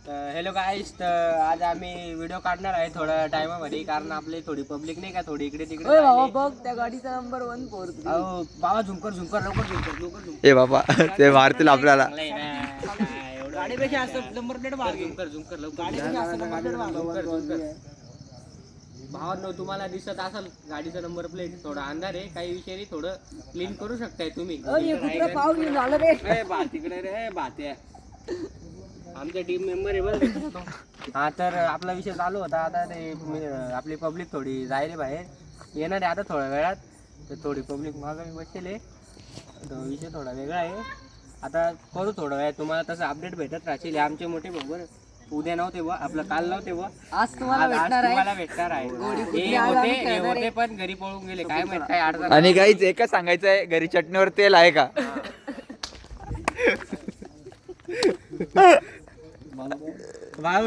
Hello गाईस, तर आज आम्ही व्हिडिओ काढणार आहे थोड्या टायमामध्ये, कारण आपली थोडी पब्लिक नाही का थोडी इकडे तिकडे ओय बाबा राहिली. बघ त्या गाडीचा नंबर 143. अहो बाबा झुंकर झुंकर लवकर झुंकर लवकर झुंकर. ए बाबा ते मारतील आपल्याला. चांगलं आहे ना. काय एवढं गाडीपेक्षा असं नंबर प्लेट मागे. झुंकर झुंकर लवकर गाडीपेक्षा असं नंबर प्लेट मागे. झुंकर झुंकर. भावांनो, तुम्हाला दिसत असेल गाडीचा नंबर प्लेट, थोडा अंधार आहे, काही विषय नाही, थोडं क्लीन करू शकताय तुम्ही. ओय हे कुत्रा पाऊल घेऊन झालं रे. ए बा तिकडे रे बात्या, आमचा टीम मेंबर आहे बरं. हा, तर आपला विषय चालू होता. आता ते आपली पब्लिक थोडी जायले बाहेर येणार आहे आता थोड्या वेळात, तर थोडी पब्लिक मागे बसले. तो विषय थोडा वेगळा आहे. आता करू थोडं वेळ, तुम्हाला तसं अपडेट भेटत राहतील. आमचे मोठे भाऊ बरं, उद्या नव्हते व आपलं काल नव्हते व आज तुम्हाला आज भेटणार आहे. तुम्हाला भेटणार आहे. हे होते पण घरी पळून गेले, काय माहित काय अडचण. आणि काहीच एकच सांगायचं आहे, घरी चटणीवर तेल आहे का? भाऊ